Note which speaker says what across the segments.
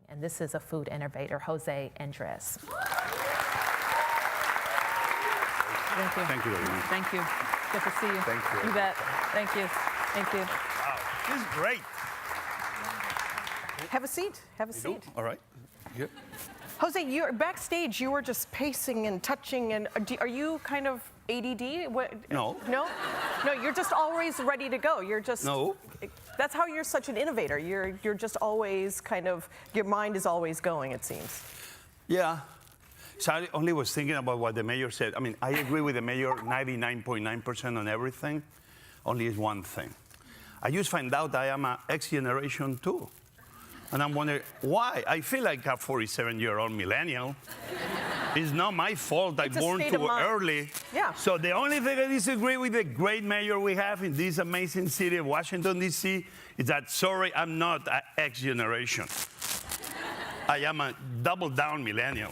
Speaker 1: and this is a food innovator, José Andrés.
Speaker 2: Thank you.
Speaker 3: Thank you very much.
Speaker 2: Thank you. Good to see you.
Speaker 3: Thank you.
Speaker 2: You bet. Thank you. Thank you.
Speaker 3: Wow, this is great.
Speaker 2: Have a seat. Have a seat.
Speaker 3: All right. Yeah.
Speaker 2: Jose, you're backstage. You were just pacing and touching. And are you kind of ADD?
Speaker 3: No.
Speaker 2: No. No. You're just always ready to go. You're just.
Speaker 3: No.
Speaker 2: That's how you're such an innovator. You're just always kind of. Your mind is always going. It seems.
Speaker 3: Yeah. So I only was thinking about what the mayor said. I mean, I agree with the mayor 99.9% on everything. Only is one thing. I just find out I am an X generation too. And I'm wondering why. I feel like a 47-year-old millennial. It's not my fault I born too early.
Speaker 2: Yeah.
Speaker 3: So the only thing I disagree with the great mayor we have in this amazing city of Washington, D.C. is that, sorry, I'm not an X generation. I am a double down millennial.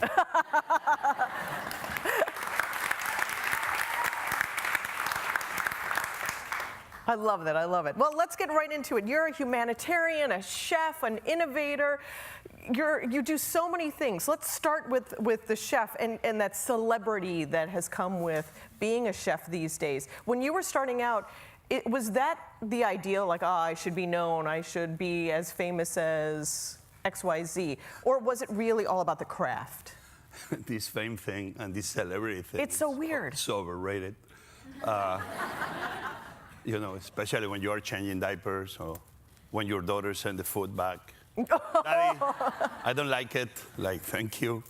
Speaker 2: I love that. I love it. Well, let's get right into it. You're a humanitarian, a chef, an innovator. You do so many things. Let's start with the chef and that celebrity that has come with being a chef these days. When you were starting out, was that the ideal? Like, I should be known, I should be as famous as XYZ? Or was it really all about the craft?
Speaker 3: This fame thing and this celebrity thing.
Speaker 2: It's so weird.
Speaker 3: It's overrated. You know, especially when you are changing diapers or when your daughter send the food back. Daddy, I don't like it. Like, thank you.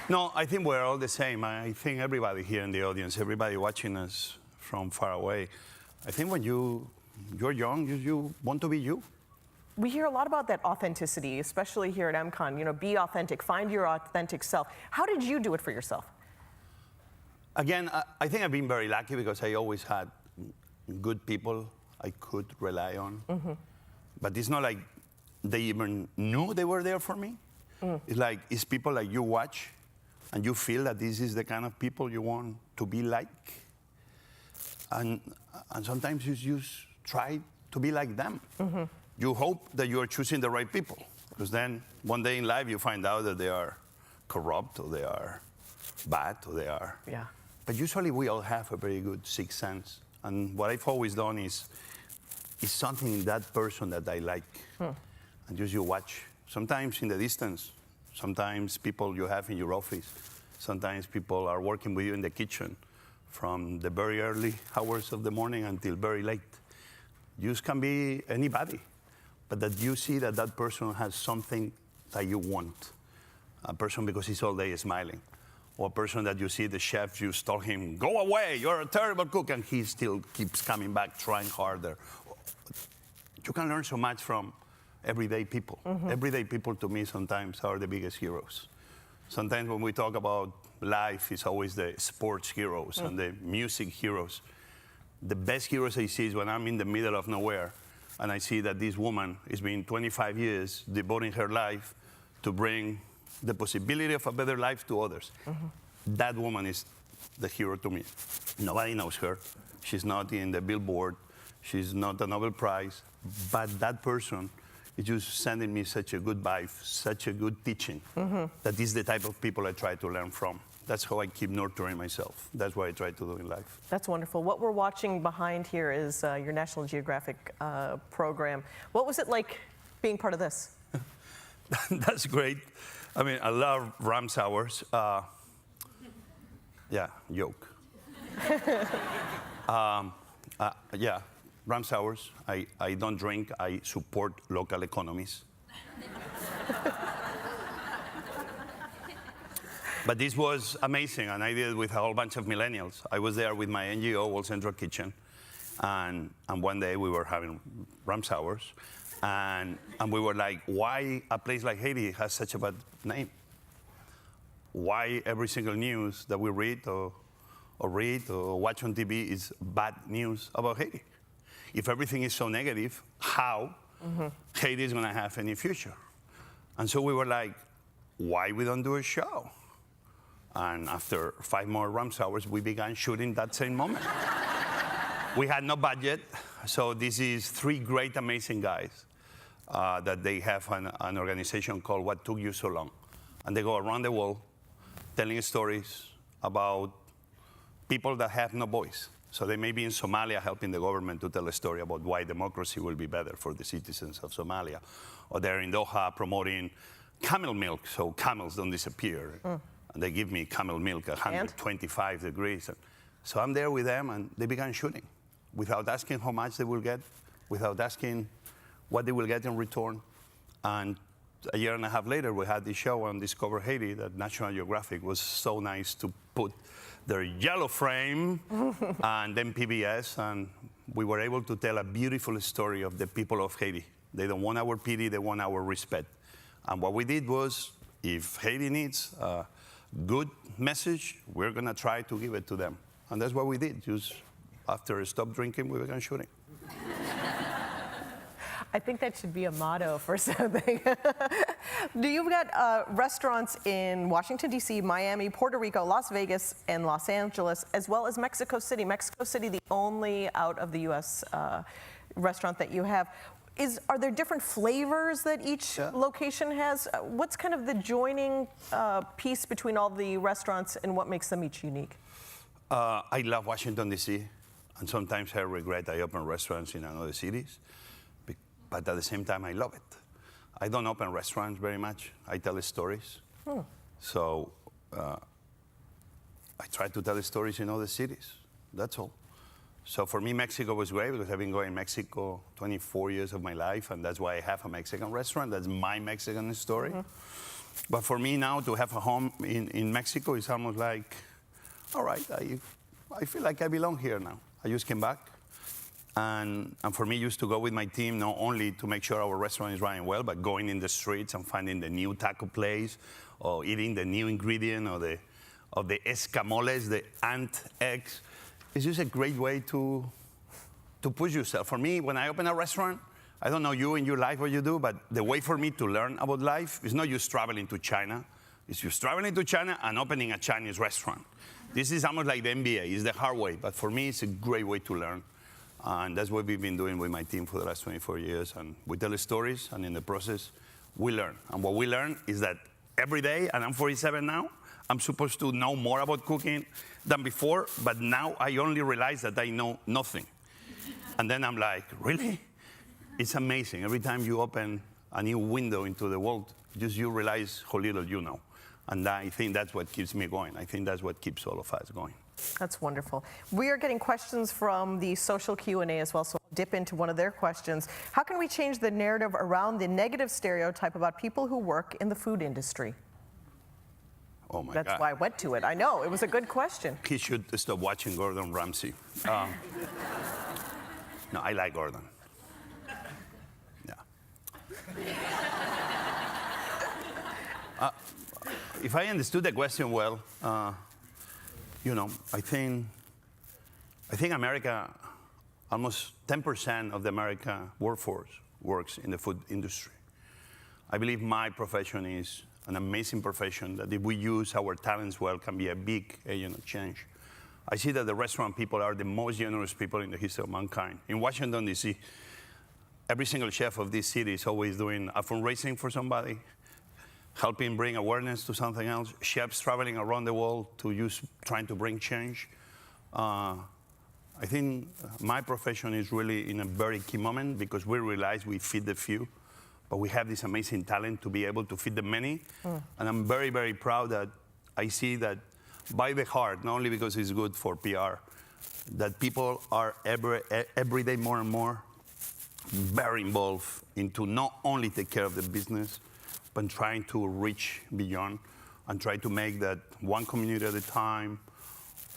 Speaker 3: No, I think we're all the same. I think everybody here in the audience, everybody watching us from far away, I think when you're young, you want to be you.
Speaker 2: We hear a lot about that authenticity, especially here at MCON. You know, be authentic, find your authentic self. How did you do it for yourself?
Speaker 3: Again, I think I've been very lucky because I always had good people I could rely on. Mm-hmm. But it's not like they even knew they were there for me. Mm. It's like, it's people like you watch and you feel that this is the kind of people you want to be like. And sometimes you just try to be like them. Mm-hmm. You hope that you are choosing the right people, because then one day in life you find out that they are corrupt or they are bad or they are.
Speaker 2: Yeah.
Speaker 3: But usually we all have a very good sixth sense. And what I've always done is something in that person that I like. And just you watch. Sometimes in the distance, sometimes people you have in your office, sometimes people are working with you in the kitchen from the very early hours of the morning until very late. You can be anybody, but that you see that that person has something that you want. A person because he's all day smiling. Or a person that you see the chef, you told him, go away, you're a terrible cook, and he still keeps coming back, trying harder. You can learn so much from everyday people. Mm-hmm. Everyday people, to me, sometimes are the biggest heroes. Sometimes when we talk about life, it's always the sports heroes and the music heroes. The best heroes I see is when I'm in the middle of nowhere, and I see that this woman has been 25 years devoting her life to bring the possibility of a better life to others. Mm-hmm. That woman is the hero to me. Nobody knows her. She's not in the Billboard. She's not a Nobel Prize. But that person is just sending me such a good vibe, such a good teaching. Mm-hmm. That is the type of people I try to learn from. That's how I keep nurturing myself. That's what I try to do in life.
Speaker 2: That's wonderful. What we're watching behind here is your National Geographic program. What was it like being part of this?
Speaker 3: That's great. I mean, I love Ram's hours. Yeah, joke. Yeah, Ram's hours. I don't drink. I support local economies. But this was amazing, and I did it with a whole bunch of millennials. I was there with my NGO, World Central Kitchen, and one day we were having Ram's hours. And we were like, why a place like Haiti has such a bad name? Why every single news that we read or watch on TV is bad news about Haiti? If everything is so negative, how Haiti is going to have any future? And so we were like, why we don't do a show? And after 5 more Ram's hours, we began shooting that same moment. We had no budget, so this is 3 great, amazing guys. that they have an organization called What Took You So Long. And they go around the world telling stories about people that have no voice. So they may be in Somalia helping the government to tell a story about why democracy will be better for the citizens of Somalia. Or they're in Doha promoting camel milk so camels don't disappear. And they give me camel milk at 125 degrees. So I'm there with them, and they began shooting without asking how much they will get, without asking what they will get in return. And a year and a half later, we had this show on Discover Haiti that National Geographic was so nice to put their yellow frame and then PBS, and we were able to tell a beautiful story of the people of Haiti. They don't want our pity, they want our respect. And what we did was, if Haiti needs a good message, we're gonna try to give it to them. And that's what we did. Just after I stopped drinking, we began shooting.
Speaker 2: I think that should be a motto for something. You've got restaurants in Washington, D.C., Miami, Puerto Rico, Las Vegas, and Los Angeles, as well as Mexico City. Mexico City, the only out of the U.S. Restaurant that you have. Are there different flavors that each location has? What's kind of the joining piece between all the restaurants, and what makes them each unique?
Speaker 3: I love Washington, D.C., and sometimes I regret I open restaurants in other cities. But at the same time, I love it. I don't open restaurants very much. I tell stories. So I try to tell stories in other cities. That's all. So for me, Mexico was great because I've been going to Mexico 24 years of my life, and that's why I have a Mexican restaurant. That's my Mexican story. But for me now, to have a home in Mexico is almost like, all right, I feel like I belong here now. I just came back. And for me, I used to go with my team not only to make sure our restaurant is running well, but going in the streets and finding the new taco place, or eating the new ingredient, or the escamoles, the ant eggs. It's just a great way to push yourself. For me, when I open a restaurant, I don't know you in your life what you do, but the way for me to learn about life is not just traveling to China. It's just traveling to China and opening a Chinese restaurant. This is almost like the MBA. It's the hard way, but for me, it's a great way to learn. And that's what we've been doing with my team for the last 24 years. And we tell stories, and in the process, we learn. And what we learn is that every day, and I'm 47 now, I'm supposed to know more about cooking than before, but now I only realize that I know nothing. And then I'm like, really? It's amazing. Every time you open a new window into the world, just you realize how little you know. And I think that's what keeps me going. I think that's what keeps all of us going.
Speaker 2: That's wonderful. We are getting questions from the social Q&A as well, so I'll dip into one of their questions. How can we change the narrative around the negative stereotype about people who work in the food industry?
Speaker 3: Oh my God.
Speaker 2: That's why I went to it. I know, it was a good question.
Speaker 3: He should stop watching Gordon Ramsay. No, I like Gordon. Yeah. If I understood the question well, you know, I think America, almost 10% of the American workforce works in the food industry. I believe my profession is an amazing profession that if we use our talents well can be a big agent of change. I see that the restaurant people are the most generous people in the history of mankind. In Washington, D.C., every single chef of this city is always doing a fundraising for somebody, helping bring awareness to something else, chefs traveling around the world trying to bring change. I think my profession is really in a very key moment because we realize we feed the few, but we have this amazing talent to be able to feed the many. And I'm very, very proud that I see that by the heart, not only because it's good for PR, that people are every day more and more very involved into not only take care of the business, but trying to reach beyond and try to make that one community at a time,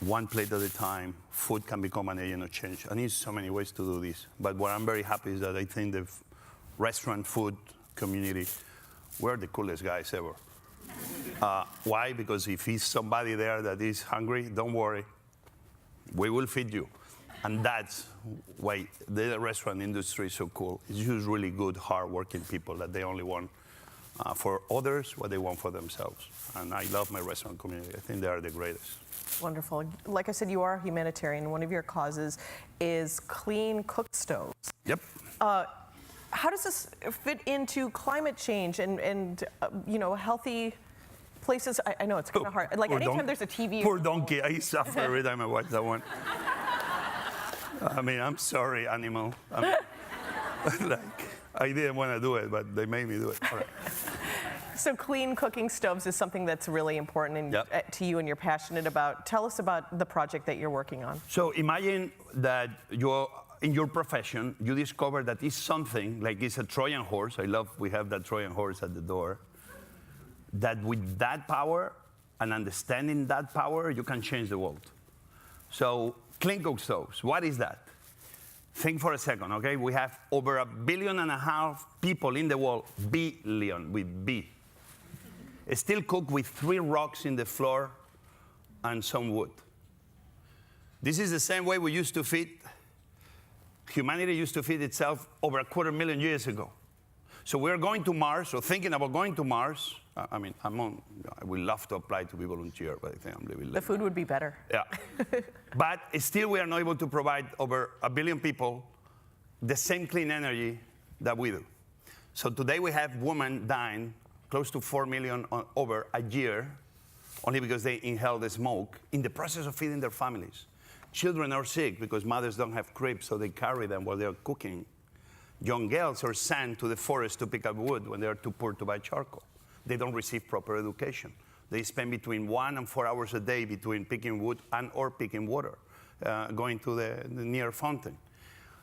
Speaker 3: one plate at a time, food can become an agent of change. And there's so many ways to do this. But what I'm very happy is that I think the restaurant food community, we're the coolest guys ever. Why? Because if it's somebody there that is hungry, don't worry, we will feed you. And that's why the restaurant industry is so cool. It's just really good, hard-working people that they only want for others what they want for themselves. And I love my restaurant community. I think they are the greatest.
Speaker 2: Wonderful. Like I said, you are a humanitarian. One of your causes is clean cook stoves.
Speaker 3: Yep.
Speaker 2: how does this fit into climate change and healthy places? I know it's kind of hard. Like anytime there's a TV.
Speaker 3: Poor donkey, I suffer every time I watch that one. I mean, I'm sorry, animal. I didn't want to do it, but they made me do it. All right.
Speaker 2: So clean cooking stoves is something that's really important to you and you're passionate about. Tell us about the project that you're working on.
Speaker 3: So imagine that in your profession, you discover that it's something, like it's a Trojan horse. We have that Trojan horse at the door. That with that power and understanding that power, you can change the world. So clean cook stoves, what is that? Think for a second, okay? We have over 1.5 billion people in the world, billion with B. Still cook with 3 rocks in the floor and some wood. This is the same way we used to feed. Humanity used to feed itself over 250,000 years ago. So we're going to Mars, or thinking about going to Mars. I mean, I would love to apply to be volunteer, but I think I'm living.
Speaker 2: The food would be better.
Speaker 3: Yeah. But still, we are not able to provide over 1 billion people the same clean energy that we do. So today we have women dying, close to 4 million over a year, only because they inhale the smoke, in the process of feeding their families. Children are sick because mothers don't have cribs, so they carry them while they're cooking. Young girls are sent to the forest to pick up wood when they're too poor to buy charcoal. They don't receive proper education. They spend between 1 and 4 hours a day between picking wood or picking water, going to the near fountain.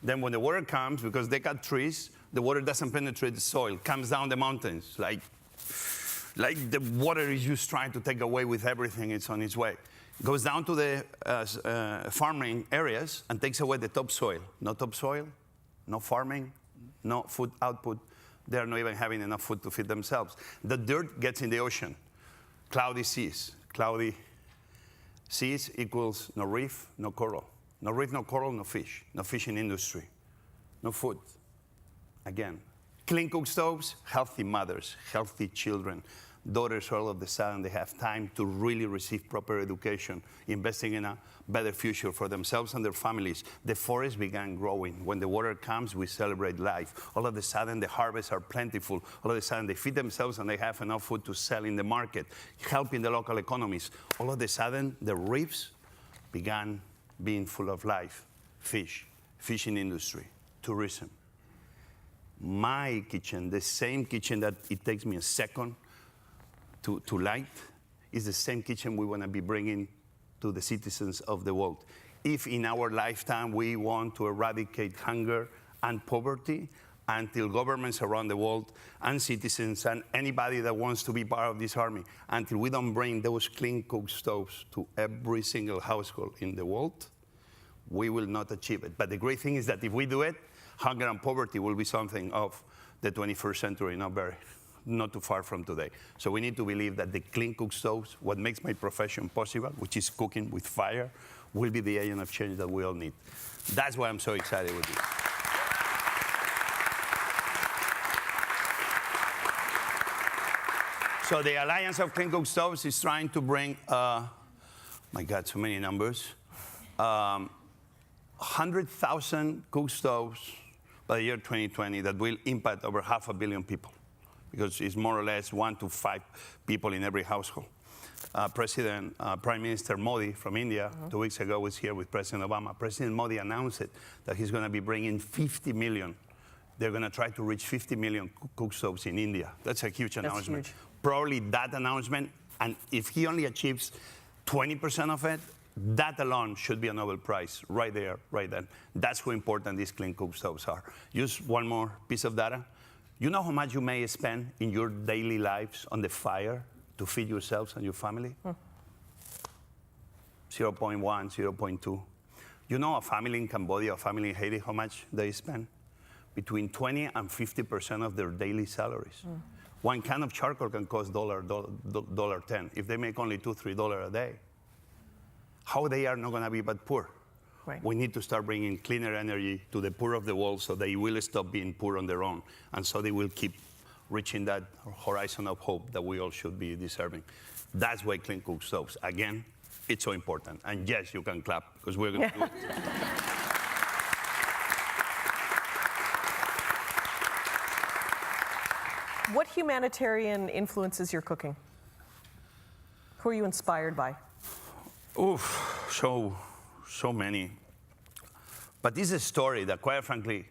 Speaker 3: Then when the water comes, because they cut trees, the water doesn't penetrate the soil, comes down the mountains, like the water is just trying to take away with everything it's on its way. Goes down to the farming areas and takes away the topsoil. No topsoil, no farming, no food output. They're not even having enough food to feed themselves. The dirt gets in the ocean. Cloudy seas. Cloudy seas equals no reef, no coral. No reef, no coral, no fish. No fishing industry. No food. Again, clean cook stoves, healthy mothers, healthy children. Daughters, all of a sudden, they have time to really receive proper education, investing in a better future for themselves and their families. The forest began growing. When the water comes, we celebrate life. All of a sudden, the harvests are plentiful. All of a sudden, they feed themselves and they have enough food to sell in the market, helping the local economies. All of a sudden, the reefs began being full of life. Fish, fishing industry, tourism. My kitchen, the same kitchen that it takes me a second to light, is the same kitchen we want to be bringing to the citizens of the world. If in our lifetime we want to eradicate hunger and poverty, until governments around the world and citizens and anybody that wants to be part of this army, until we don't bring those clean cook stoves to every single household in the world, we will not achieve it. But the great thing is that if we do it, hunger and poverty will be something of the 21st century, not too far from today. So we need to believe that the clean cook stoves, what makes my profession possible, which is cooking with fire, will be the agent of change that we all need. That's why I'm so excited with this. So the Alliance of Clean Cook Stoves is trying to bring, my God, so many numbers, 100,000 cook stoves by the year 2020 that will impact over 500 million people, because it's more or less 1 to 5 people in every household. Prime Minister Modi from India 2 weeks ago was here with President Obama. President Modi announced that he's going to be bringing 50 million. They're going to try to reach 50 million cook stoves in India. That's a huge announcement.
Speaker 2: Huge.
Speaker 3: Probably that announcement, and if he only achieves 20% of it, that alone should be a Nobel Prize right there, right then. That's how important these clean cook stoves are. Use one more piece of data. You know how much you may spend in your daily lives on the fire to feed yourselves and your family? 0.1, 0.2. You know a family in Cambodia, a family in Haiti, how much they spend? Between 20 and 50% of their daily salaries. 1 can of charcoal can cost $1.10 if they make only $2, $3 a day. How they are not going to be but poor?
Speaker 2: Right.
Speaker 3: We need to start bringing cleaner energy to the poor of the world so they will stop being poor on their own, and so they will keep reaching that horizon of hope that we all should be deserving. That's why clean cook stoves, again, it's so important. And yes, you can clap, because we're going to do it.
Speaker 2: What humanitarian influences your cooking? Who are you inspired by?
Speaker 3: Oof, so many. But this is a story that, quite frankly,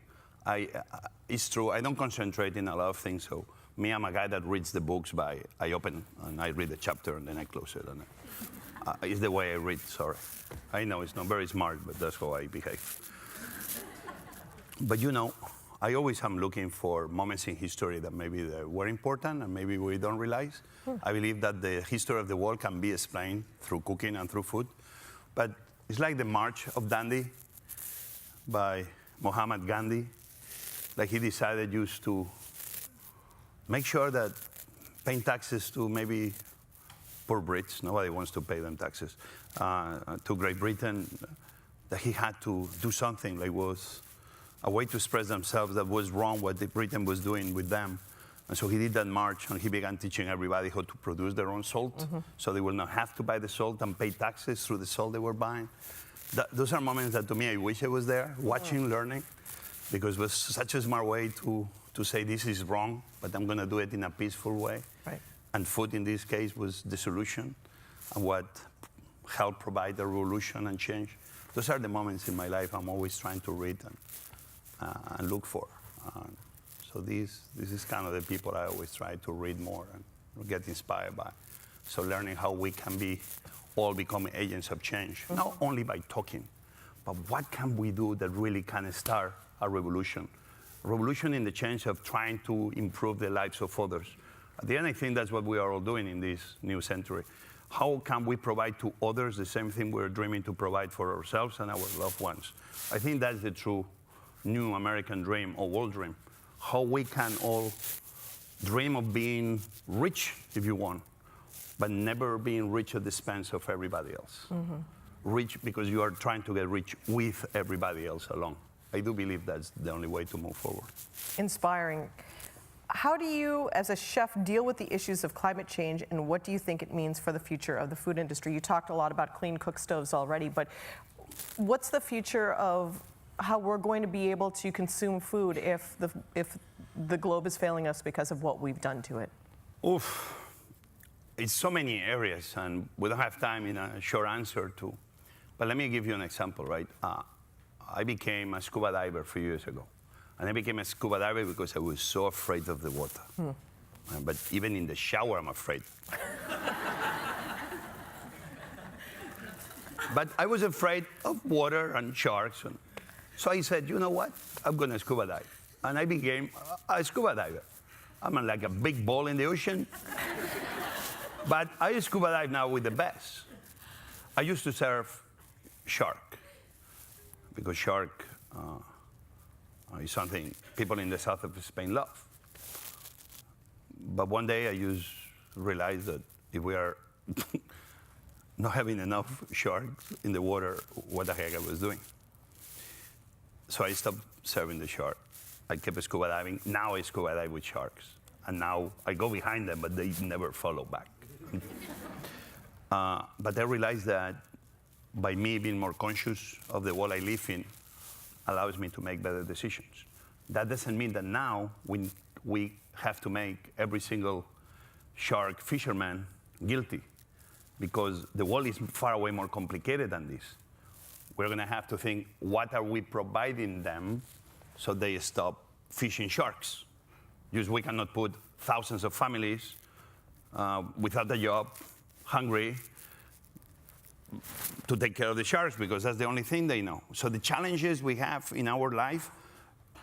Speaker 3: it's true. I don't concentrate in a lot of things. So me, I'm a guy that reads the books I open and I read the chapter and then I close it. And it's the way I read, sorry. I know it's not very smart, but that's how I behave. But you know, I always am looking for moments in history that maybe they were important and maybe we don't realize. I believe that the history of the world can be explained through cooking and through food. But it's like the March of Dandi by Mohammed Gandhi. Like he decided just to make sure that paying taxes to maybe poor Brits, nobody wants to pay them taxes, to Great Britain, that he had to do something like was a way to express themselves that was wrong what Britain was doing with them. And so he did that march and he began teaching everybody how to produce their own salt so they will not have to buy the salt and pay taxes through the salt they were buying. Those are moments that to me I wish I was there, watching, learning, because it was such a smart way to say this is wrong, but I'm going to do it in a peaceful way.
Speaker 2: Right.
Speaker 3: And food in this case was the solution and what helped provide the revolution and change. Those are the moments in my life I'm always trying to read and look for. So this is kind of the people I always try to read more and get inspired by. So learning how we can be all becoming agents of change, not only by talking, but what can we do that really can start a revolution? A revolution in the change of trying to improve the lives of others. At the end, I think that's what we are all doing in this new century. How can we provide to others the same thing we're dreaming to provide for ourselves and our loved ones? I think that's the true new American dream or world dream. How we can all dream of being rich, if you want, but never being rich at the expense of everybody else. Rich because you are trying to get rich with everybody else along. I do believe that's the only way to move forward.
Speaker 2: Inspiring. How do you, as a chef, deal with the issues of climate change, and what do you think it means for the future of the food industry? You talked a lot about clean cook stoves already, but what's the future of how we're going to be able to consume food if the globe is failing us because of what we've done to it?
Speaker 3: Oof. It's so many areas, and we don't have time in a short answer to. But let me give you an example, right? I became a scuba diver a few years ago. And I became a scuba diver because I was so afraid of the water. But even in the shower, I'm afraid. But I was afraid of water and sharks. So I said, you know what? I'm going to scuba dive. And I became a scuba diver. I'm like a big ball in the ocean. But I scuba dive now with the best. I used to serve shark, because shark is something people in the south of Spain love. But one day I just realized that if we are not having enough sharks in the water, what the heck I was doing. So I stopped serving the shark. I kept scuba diving. Now I scuba dive with sharks. And now I go behind them, but they never follow back. But I realized that by me being more conscious of the world I live in, allows me to make better decisions. That doesn't mean that now we have to make every single shark fisherman guilty, because the world is far away more complicated than this. We're going to have to think, what are we providing them so they stop fishing sharks? Because we cannot put thousands of families without a job, hungry, to take care of the sharks, because that's the only thing they know. So the challenges we have in our life,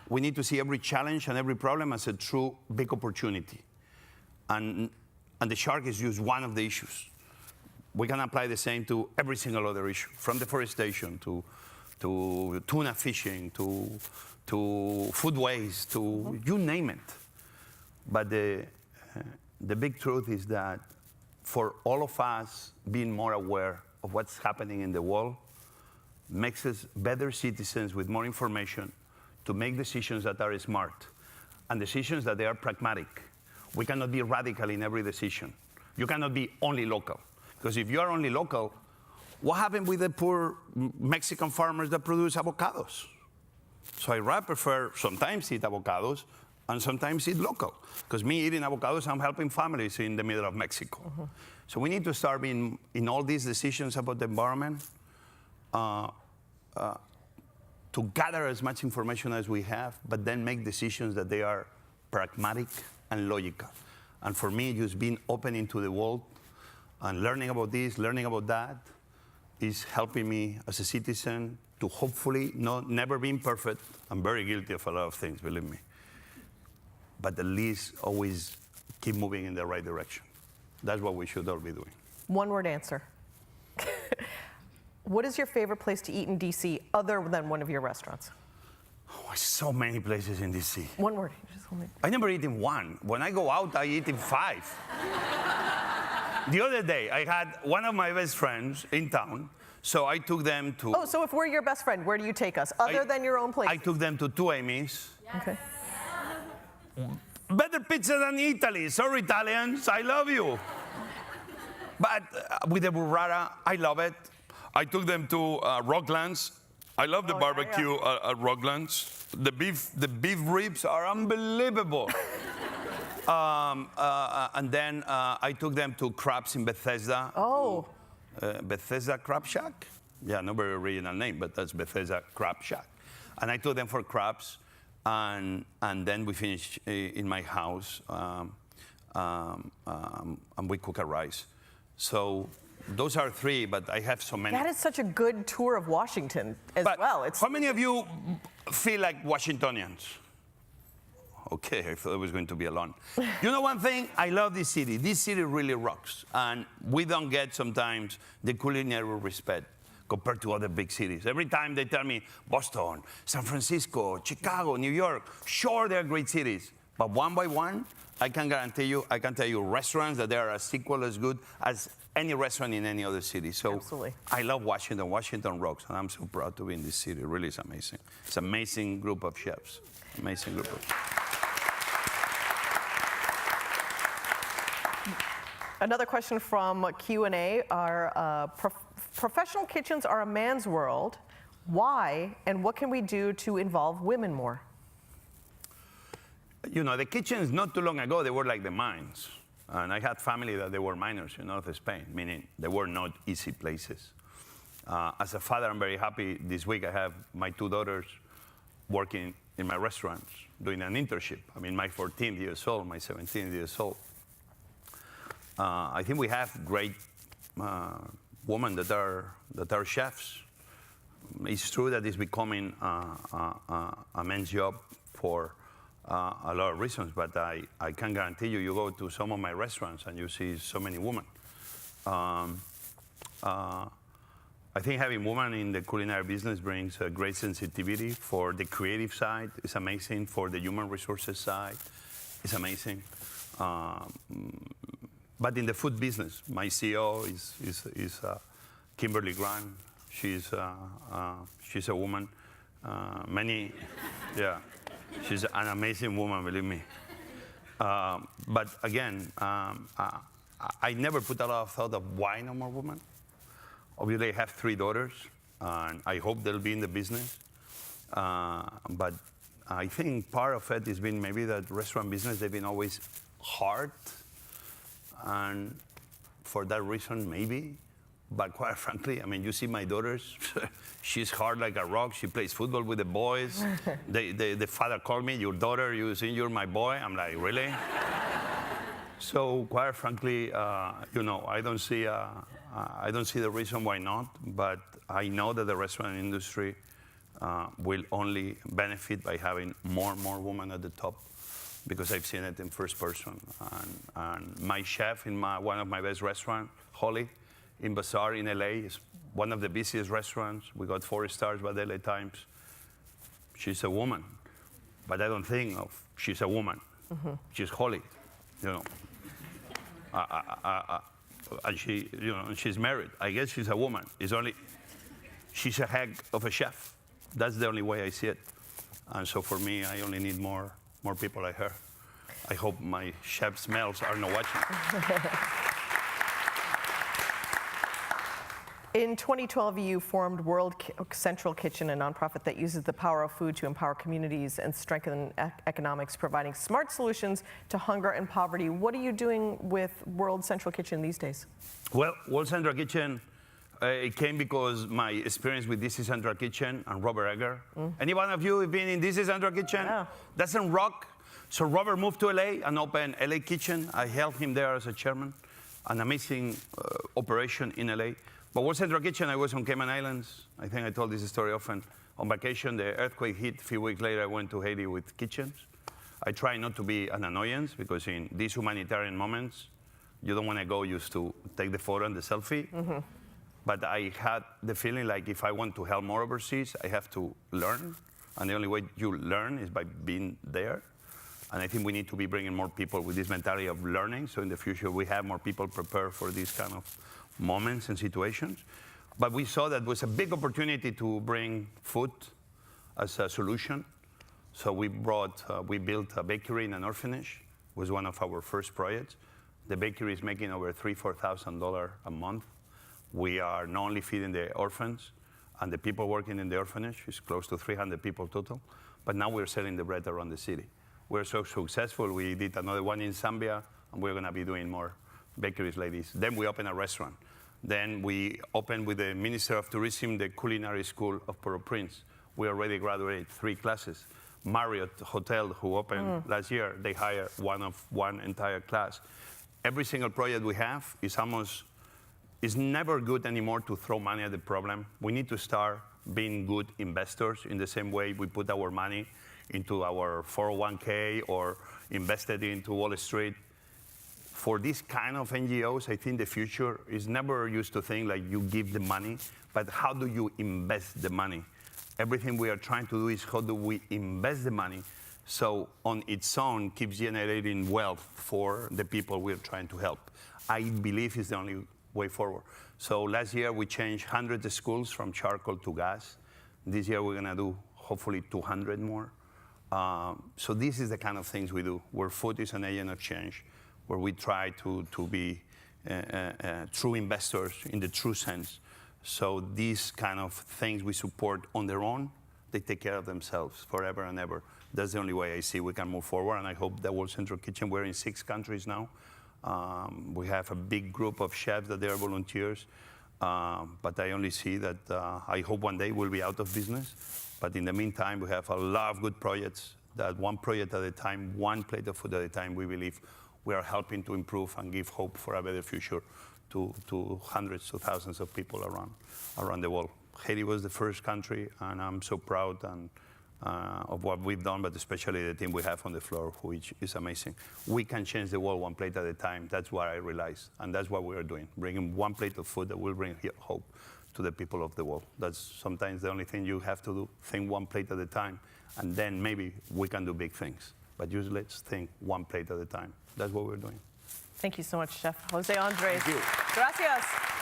Speaker 3: we need to see every challenge and every problem as a true big opportunity. And the shark is just one of the issues. We can apply the same to every single other issue, from deforestation to tuna fishing, to food waste, to you name it. But the big truth is that for all of us, being more aware of what's happening in the world makes us better citizens with more information to make decisions that are smart and decisions that they are pragmatic. We cannot be radical in every decision. You cannot be only local, because if you are only local, what happened with the poor Mexican farmers that produce avocados? So I rather prefer sometimes eat avocados and sometimes eat local. Because me eating avocados, I'm helping families in the middle of Mexico. So we need to start being in all these decisions about the environment to gather as much information as we have, but then make decisions that they are pragmatic and logical. And for me, just being open into the world and learning about this, learning about that, is helping me as a citizen to hopefully never being perfect. I'm very guilty of a lot of things, believe me. But at least always keep moving in the right direction. That's what we should all be doing.
Speaker 2: One-word answer. What is your favorite place to eat in DC other than one of your restaurants?
Speaker 3: Oh, so many places in DC.
Speaker 2: One word. Just only.
Speaker 3: I never eat in one. When I go out, I eat in 5. The other day, I had one of my best friends in town, so I took them to...
Speaker 2: Oh, so if we're your best friend, where do you take us, other than your own place?
Speaker 3: I took them to 2 Amy's.
Speaker 2: Okay.
Speaker 3: Better pizza than Italy. Sorry, Italians, I love you. But with the burrata, I love it. I took them to Rocklands. I love the barbecue at Rocklands. The beef ribs are unbelievable. And then I took them to Crabs in Bethesda.
Speaker 2: Oh.
Speaker 3: Bethesda Crab Shack? Yeah, no very original name, but that's Bethesda Crab Shack. And I took them for crabs, and then we finished in my house, and we cook a rice. So those are 3, but I have so many.
Speaker 2: That is such a good tour of Washington as well.
Speaker 3: How many of you feel like Washingtonians? Okay, I thought I was going to be alone. You know one thing? I love this city. This city really rocks. And we don't get sometimes the culinary respect compared to other big cities. Every time they tell me Boston, San Francisco, Chicago, New York, sure, they're great cities. But one by one, I can tell you restaurants that they are as equal as good as any restaurant in any other city. So
Speaker 2: absolutely. I
Speaker 3: love Washington. Washington rocks, and I'm so proud to be in this city. It really is amazing. It's an amazing group of chefs. Amazing group of chefs.
Speaker 2: Another question from Q&A. Professional kitchens are a man's world. Why, and what can we do to involve women more?
Speaker 3: You know, the kitchens not too long ago, they were like the mines. And I had family that they were miners in North Spain, meaning they were not easy places. As a father, I'm very happy. This week I have my 2 daughters working in my restaurants, doing an internship. I mean, my 14 years old, my 17 years old. I think we have great women that are chefs. It's true that it's becoming a man's job for a lot of reasons, but I can guarantee you go to some of my restaurants and you see so many women. I think having women in the culinary business brings a great sensitivity for the creative side. It's amazing. For the human resources side, it's amazing. But in the food business, my CEO is Kimberly Grant. She's a woman. She's an amazing woman, believe me. But again, I never put a lot of thought of why no more women. Obviously, I have 3 daughters, and I hope they'll be in the business. But I think part of it has been maybe that restaurant business, they've been always hard. And for that reason, maybe. But quite frankly, I mean, you see my daughters, she's hard like a rock. She plays football with the boys. The father called me, your daughter, you think you're my boy? I'm like, really? So quite frankly, you know, I don't see the reason why not. But I know that the restaurant industry will only benefit by having more and more women at the top, because I've seen it in first person. And my chef in one of my best restaurants, Holly, in Bazaar in LA, is one of the busiest restaurants. We got 4 stars by the LA Times. She's a woman, but I don't think of she's a woman. Mm-hmm. She's Holly, you know. And she, you know, she's married. I guess she's a woman. She's a heck of a chef. That's the only way I see it. And so for me, I only need more people like her. I hope my chef smells are not watching.
Speaker 2: In 2012, you formed World Central Kitchen, a nonprofit that uses the power of food to empower communities and strengthen economics, providing smart solutions to hunger and poverty. What are you doing with World Central Kitchen these days?
Speaker 3: Well, World Central Kitchen, it came because my experience with DC Central Kitchen and Robert Egger. Any one of you have been in DC Central Kitchen?
Speaker 2: Yeah.
Speaker 3: Doesn't rock? So Robert moved to LA and opened LA Kitchen. I helped him there as a chairman. An amazing operation in LA. But World Central Kitchen, I was on Cayman Islands. I think I told this story often. On vacation, the earthquake hit. A few weeks later, I went to Haiti with kitchens. I try not to be an annoyance because in these humanitarian moments, you don't want to go just to take the photo and the selfie. But I had the feeling like if I want to help more overseas, I have to learn. And the only way you learn is by being there. And I think we need to be bringing more people with this mentality of learning. So in the future, we have more people prepared for these kind of moments and situations. But we saw that was a big opportunity to bring food as a solution. So we built a bakery in an orphanage. It was one of our first projects. The bakery is making over $3,000-4,000 a month. We are not only feeding the orphans and the people working in the orphanage, it's close to 300 people total, but now we're selling the bread around the city. We're so successful, we did another one in Zambia, and we're gonna be doing more bakeries like this. Then we opened a restaurant. Then we opened with the Minister of Tourism, the Culinary School of Port-au-Prince. We already graduated 3 classes. Marriott Hotel, who opened last year, they hired one entire class. Every single project we have is it's never good anymore to throw money at the problem. We need to start being good investors in the same way we put our money into our 401k or invested into Wall Street. For this kind of NGOs, I think the future is never used to think like you give the money, but how do you invest the money? Everything we are trying to do is how do we invest the money so on its own keeps generating wealth for the people we're trying to help. I believe it's the only way forward. So last year we changed 100 schools from charcoal to gas. This year we're gonna do hopefully 200 more. So this is the kind of things we do, where food is an agent of change, where we try to be true investors in the true sense. So these kind of things we support on their own, they take care of themselves forever and ever. That's the only way I see we can move forward, and I hope that World Central Kitchen, we're in 6 countries now. We have a big group of chefs that they are volunteers, but I only see that I hope one day we'll be out of business. But in the meantime, we have a lot of good projects that one project at a time, one plate of food at a time, we believe we are helping to improve and give hope for a better future to hundreds of thousands of people around the world. Haiti was the first country, and I'm so proud of what we've done, but especially the team we have on the floor, which is amazing. We can change the world one plate at a time. That's what I realized, and that's what we are doing, bringing one plate of food that will bring hope to the people of the world. That's sometimes the only thing you have to do, think one plate at a time, and then maybe we can do big things. But just let's think one plate at a time. That's what we're doing.
Speaker 2: Thank you so much, Chef Jose Andrés.
Speaker 3: Thank you.
Speaker 2: Gracias.